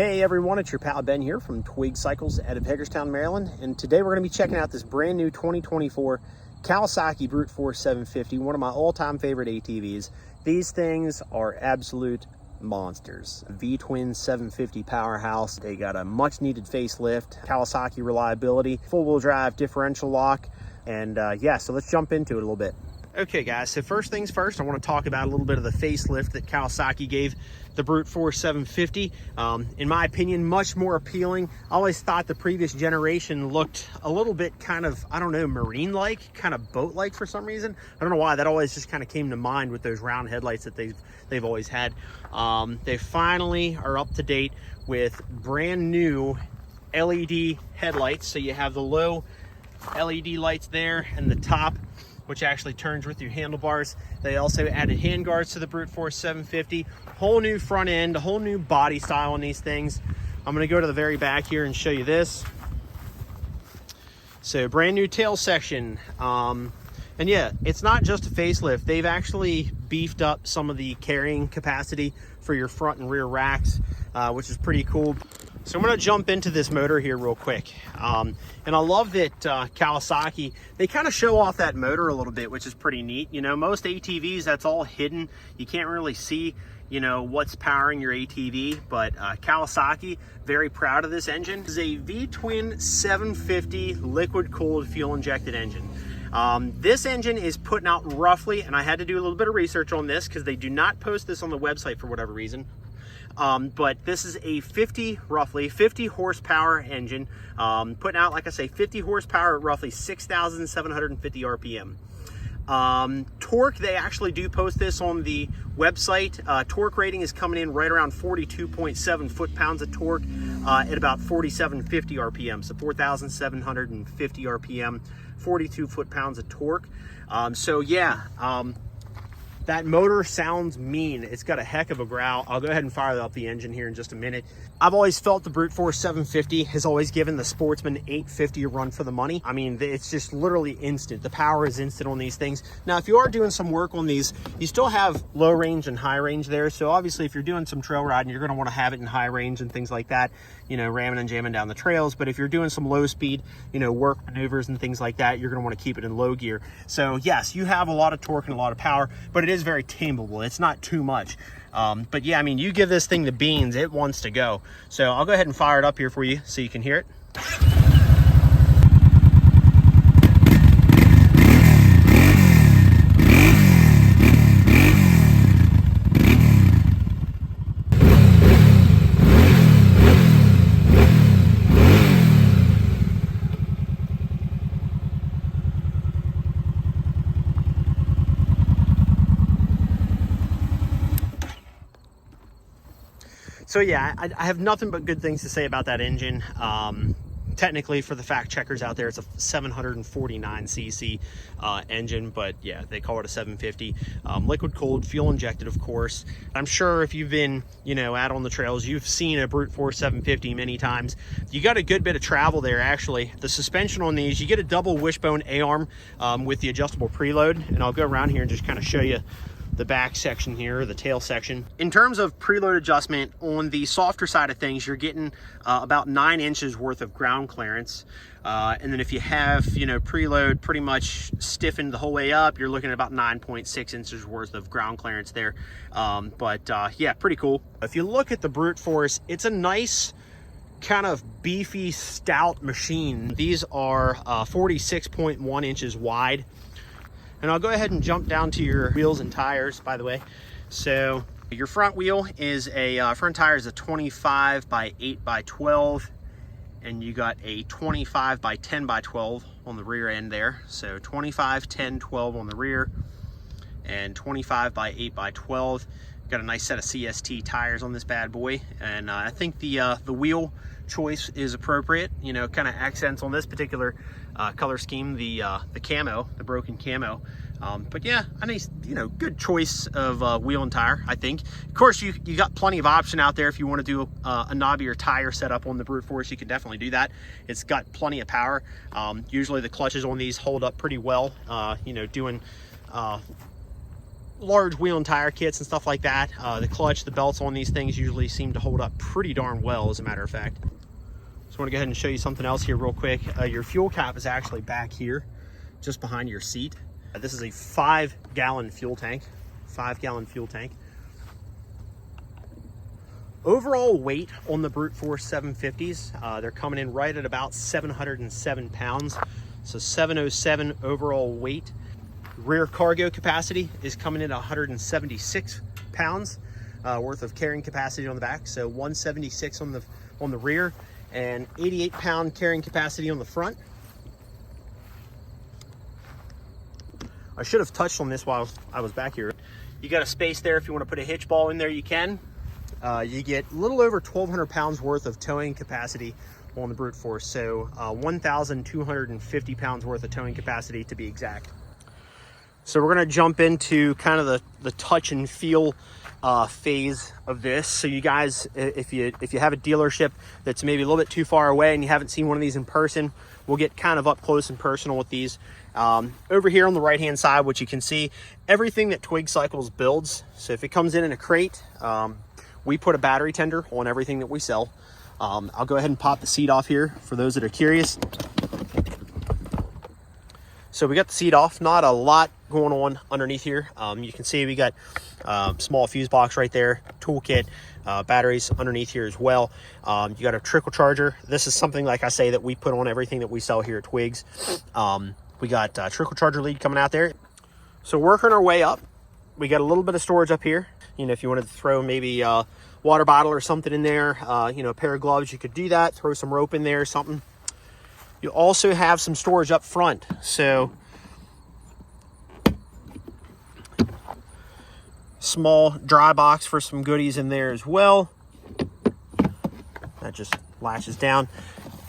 Hey everyone, it's your pal Ben here from Twig Cycles out of Hagerstown, Maryland, and today we're going to be checking out this brand new 2024 Kawasaki Brute Force 750, one of my all-time favorite ATVs. These things are absolute monsters. V-twin 750 powerhouse. They got a much-needed facelift, Kawasaki reliability, four-wheel drive differential lock, and yeah, so let's jump into it a little bit. Okay guys, so first things first, I want to talk about a little bit of the facelift that Kawasaki gave the Brute Force 750. In my opinion, much more appealing. I always thought the previous generation looked a little bit kind of, I don't know, marine-like, kind of boat-like for some reason. I don't know why, that always just kind of came to mind with those round headlights that they've always had. They finally are up to date with brand new LED headlights. So you have the low LED lights there and the top, which actually turns with your handlebars. They also added handguards to the Brute Force 750. Whole new front end, a whole new body style on these things. I'm gonna go to the very back here and show you this. So brand new tail section. And yeah, it's not just a facelift. They've actually beefed up some of the carrying capacity for your front and rear racks, which is pretty cool. So I'm going to jump into this motor here real quick. And I love that Kawasaki, they kind of show off that motor a little bit, which is pretty neat. You know, most ATVs, that's all hidden. You can't really see, you know, what's powering your ATV, but Kawasaki, very proud of this engine. This is a V-twin 750 liquid-cooled fuel-injected engine. This engine is putting out roughly, and I had to do a little bit of research on this because they do not post this on the website for whatever reason. But this is a roughly 50 horsepower engine, putting out, like I say, 50 horsepower at roughly 6,750 RPM. Torque, they actually do post this on the website. Torque rating is coming in right around 42.7 foot-pounds of torque at about 4,750 RPM. So 4,750 RPM, 42 foot-pounds of torque. So yeah, that motor sounds mean. It's got a heck of a growl. I'll go ahead and fire up the engine here in just a minute. I've always felt the Brute Force 750 has always given the Sportsman 850 a run for the money. I mean, it's just literally instant. The power is instant on these things. Now, if you are doing some work on these, you still have low range and high range there. So obviously, if you're doing some trail riding, you're gonna wanna have it in high range and things like that, you know, ramming and jamming down the trails. But if you're doing some low speed, you know, work maneuvers and things like that, you're gonna wanna keep it in low gear. So yes, you have a lot of torque and a lot of power, but it is very tameable. It's not too much. But yeah, I mean, you give this thing the beans, it wants to go. So I'll go ahead and fire it up here for you so you can hear it. So yeah, I have nothing but good things to say about that engine. Technically, for the fact checkers out there, it's a 749cc engine, but yeah, they call it a 750. Liquid cooled, fuel injected, of course. I'm sure if you've been, you know, out on the trails, you've seen a Brute Force 750 many times. You got a good bit of travel there, actually. The suspension on these, you get a double wishbone A-arm with the adjustable preload, and I'll go around here and just kind of show you the back section here, the tail section. In terms of preload adjustment, on the softer side of things, you're getting about 9 inches worth of ground clearance. And then if you have, you know, preload pretty much stiffened the whole way up, you're looking at about 9.6 inches worth of ground clearance there. Yeah, pretty cool. If you look at the Brute Force, it's a nice kind of beefy, stout machine. These are 46.1 inches wide. And I'll go ahead and jump down to your wheels and tires, by the way. So your front wheel is front tire is a 25 by 8 by 12, and you got a 25 by 10 by 12 on the rear end there. So 25, 10, 12 on the rear, and 25 by 8 by 12. Got a nice set of CST tires on this bad boy, and I think the wheel choice is appropriate. You know, kind of accents on this particular color scheme, the camo, the broken camo. But yeah, a nice, you know, good choice of wheel and tire, I think. Of course, you got plenty of option out there. If you want to do a knobbier tire setup on the Brute Force, you can definitely do that. It's got plenty of power. Usually the clutches on these hold up pretty well, you know, doing large wheel and tire kits and stuff like that. The clutch, the belts on these things usually seem to hold up pretty darn well, as a matter of fact. So I want to go ahead and show you something else here real quick. Your fuel cap is actually back here, just behind your seat. This is a 5-gallon fuel tank. 5-gallon fuel tank. Overall weight on the Brute Force 750s, they're coming in right at about 707 pounds. So 707 overall weight. Rear cargo capacity is coming in at 176 pounds worth of carrying capacity on the back. So 176 on the rear and 88-pound carrying capacity on the front. I should have touched on this while I was back here. You got a space there if you want to put a hitch ball in there, you can. You get a little over 1,200 pounds worth of towing capacity on the Brute Force. So 1,250 pounds worth of towing capacity to be exact. So we're going to jump into kind of the touch and feel phase of this. So you guys, if you have a dealership that's maybe a little bit too far away and you haven't seen one of these in person, we'll get kind of up close and personal with these. Over here on the right hand side, what you can see, everything that Twig Cycles builds. So if it comes in a crate, we put a battery tender on everything that we sell. I'll go ahead and pop the seat off here for those that are curious. So we got the seat off, not a lot going on underneath here. You can see we got small fuse box right there, toolkit, batteries underneath here as well. You got a trickle charger. This is something, like I say, that we put on everything that we sell here at Twigs. We got a trickle charger lead coming out there. So working our way up, we got a little bit of storage up here. You know, if you wanted to throw maybe a water bottle or something in there, you know, a pair of gloves, you could do that. Throw some rope in there or something. You also have some storage up front. So small dry box for some goodies in there as well. That just latches down.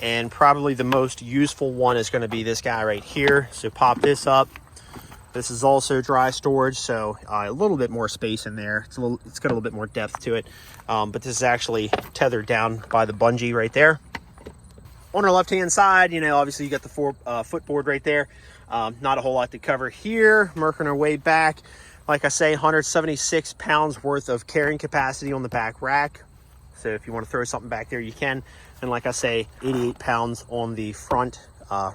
And probably the most useful one is going to be this guy right here. So pop this up. This is also dry storage, so a little bit more space in there. It's got a little bit more depth to it. But this is actually tethered down by the bungee right there. On our left-hand side, you know, obviously you got the footboard right there. Not a whole lot to cover here. Working our way back. Like I say, 176 pounds worth of carrying capacity on the back rack. So if you want to throw something back there, you can. And like I say, 88 pounds on the front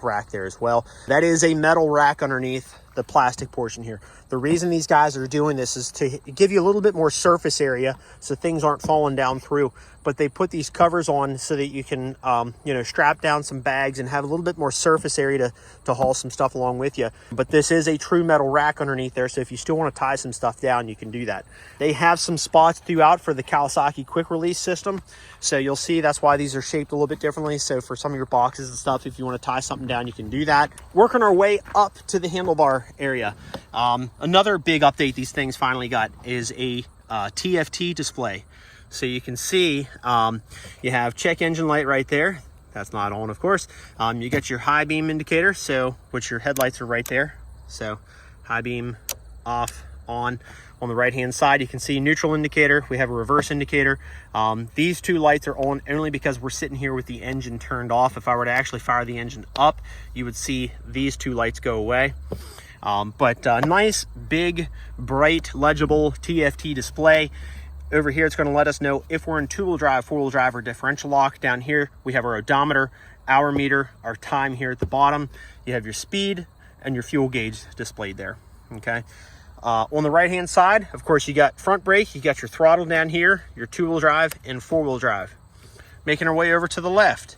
rack there as well. That is a metal rack underneath the plastic portion here. The reason these guys are doing this is to give you a little bit more surface area so things aren't falling down through. But they put these covers on so that you can, you know, strap down some bags and have a little bit more surface area to haul some stuff along with you. But this is a true metal rack underneath there, so if you still want to tie some stuff down, you can do that. They have some spots throughout for the Kawasaki quick release system. So you'll see that's why these are shaped a little bit differently. So for some of your boxes and stuff, if you want to tie something down, you can do that. Working our way up to the handlebar area. Another big update these things finally got is a TFT display. So you can see you have check engine light right there. That's not on, of course. You got your high beam indicator, so which your headlights are right there. So high beam off, on. On the right hand side, you can see neutral indicator. We have a reverse indicator. These two lights are on only because we're sitting here with the engine turned off. If I were to actually fire the engine up, you would see these two lights go away. But nice, big, bright, legible TFT display. Over here, it's going to let us know if we're in two-wheel drive, four-wheel drive, or differential lock. Down here, we have our odometer, hour meter, our time here at the bottom. You have your speed and your fuel gauge displayed there, okay? On the right-hand side, of course, you got front brake, you got your throttle down here, your two-wheel drive, and four-wheel drive. Making our way over to the left,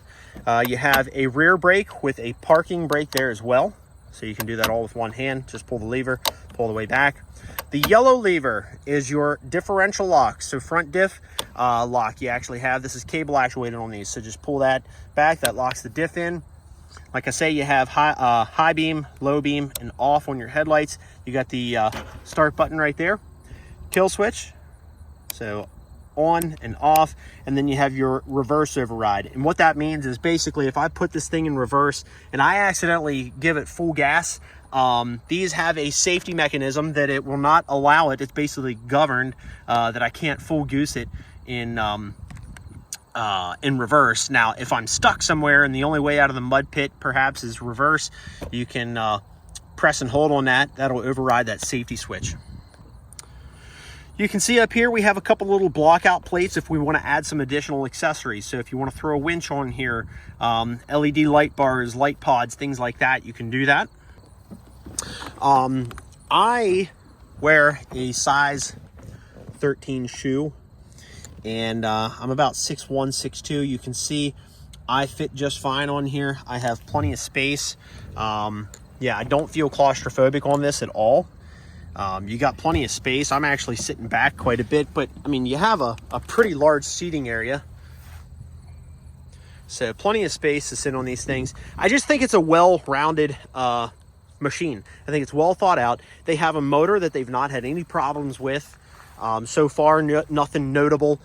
you have a rear brake with a parking brake there as well. So you can do that all with one hand. Just pull the lever, pull the way back. The yellow lever is your differential lock. So front diff lock you actually have. This is cable actuated on these. So just pull that back. That locks the diff in. Like I say, you have high beam, low beam, and off on your headlights. You got the start button right there. Kill switch. So on and off, and then you have your reverse override. And what that means is basically if I put this thing in reverse and I accidentally give it full gas, these have a safety mechanism that it will not allow it. It's basically governed that I can't full goose it in reverse. Now, if I'm stuck somewhere and the only way out of the mud pit perhaps is reverse, you can press and hold on that. That'll override that safety switch. You can see up here we have a couple little block out plates if we want to add some additional accessories. So if you want to throw a winch on here, LED light bars, light pods, things like that, you can do that. I wear a size 13 shoe, and I'm about 6'1", 6'2". You can see I fit just fine on here. I have plenty of space. Yeah, I don't feel claustrophobic on this at all. You got plenty of space. I'm actually sitting back quite a bit, but I mean, you have a pretty large seating area. So plenty of space to sit on these things. I just think it's a well-rounded machine. I think it's well thought out. They have a motor that they've not had any problems with. So far, nothing notable.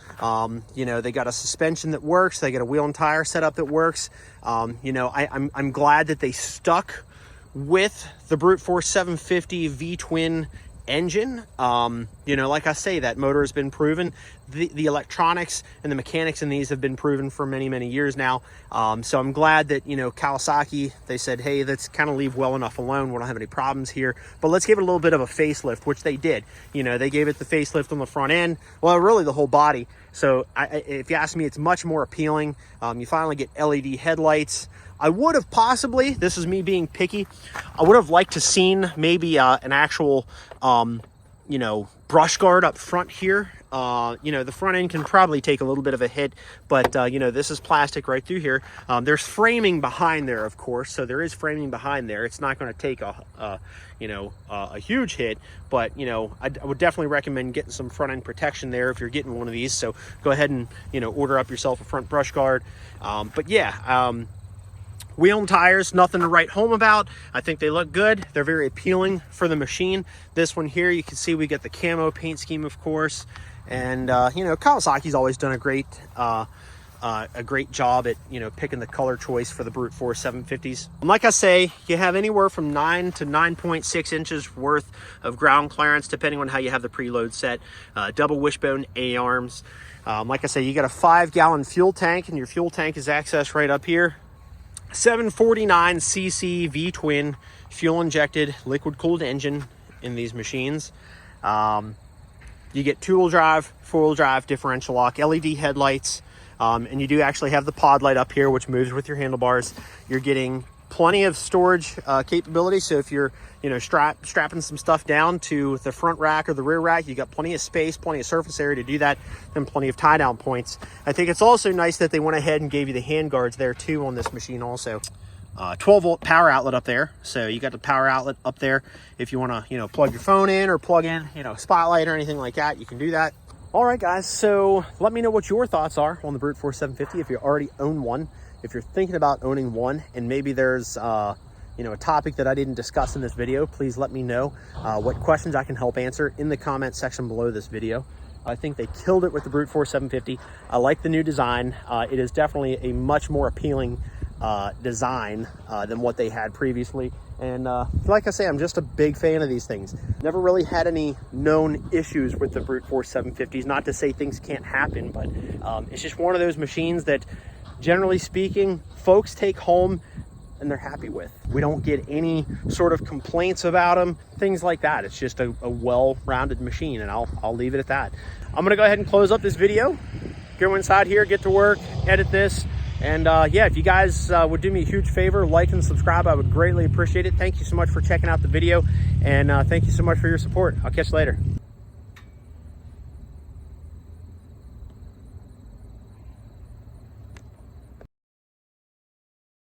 You know, they got a suspension that works. They got a wheel and tire setup that works. You know, I'm glad that they stuck with the Brute Force 750 V-twin engine. You know, like I say, that motor has been proven. The electronics and the mechanics in these have been proven for many, many years now. So I'm glad that, you know, Kawasaki, they said, hey, let's kind of leave well enough alone. We don't have any problems here, but let's give it a little bit of a facelift, which they did. You know, they gave it the facelift on the front end. Well, really the whole body. So if you ask me, it's much more appealing. You finally get LED headlights. I would have possibly, this is me being picky, I would have liked to seen maybe an actual, you know, brush guard up front here. You know, the front end can probably take a little bit of a hit, but, you know, this is plastic right through here. There's framing behind there, of course, so there is framing behind there. It's not going to take you know, a huge hit, but, you know, I would definitely recommend getting some front end protection there if you're getting one of these. So go ahead and, you know, order up yourself a front brush guard. But yeah, wheel and tires, nothing to write home about. I think they look good. They're very appealing for the machine. This one here, you can see we get the camo paint scheme, of course. And, you know, Kawasaki's always done a great job at, you know, picking the color choice for the Brute Force 750s. And like I say, you have anywhere from 9 to 9.6 inches worth of ground clearance, depending on how you have the preload set. Double wishbone A-arms. Like I say, you got a 5-gallon fuel tank, and your fuel tank is accessed right up here. 749cc V-twin fuel injected liquid cooled engine in these machines. You get 2-wheel drive, 4-wheel drive, differential lock, LED headlights, and you do actually have the pod light up here, which moves with your handlebars. You're getting plenty of storage capability, so if you're, you know, strapping some stuff down to the front rack or the rear rack, you got plenty of space, plenty of surface area to do that, and plenty of tie down points. I think it's also nice that they went ahead and gave you the hand guards there too on this machine also. 12-volt power outlet up there, so you got the power outlet up there. If you want to, you know, plug your phone in or plug in, you know, spotlight or anything like that, you can do that. All right, guys, so let me know what your thoughts are on the Brute Force 750 if you already own one. If you're thinking about owning one, and maybe there's you know, a topic that I didn't discuss in this video, please let me know what questions I can help answer in the comment section below this video. I think they killed it with the Brute Force 750. I like the new design. It is definitely a much more appealing design than what they had previously. And like I say, I'm just a big fan of these things. Never really had any known issues with the Brute Force 750s. Not to say things can't happen, but it's just one of those machines that, generally speaking, folks take home and they're happy with. We don't get any sort of complaints about them, things like that. It's just a well-rounded machine, and I'll leave it at that. I'm gonna go ahead and close up this video, go inside here, get to work, edit this, and yeah, if you guys would do me a huge favor, like and subscribe, I would greatly appreciate it. Thank you so much for checking out the video, and thank you so much for your support. I'll catch you later.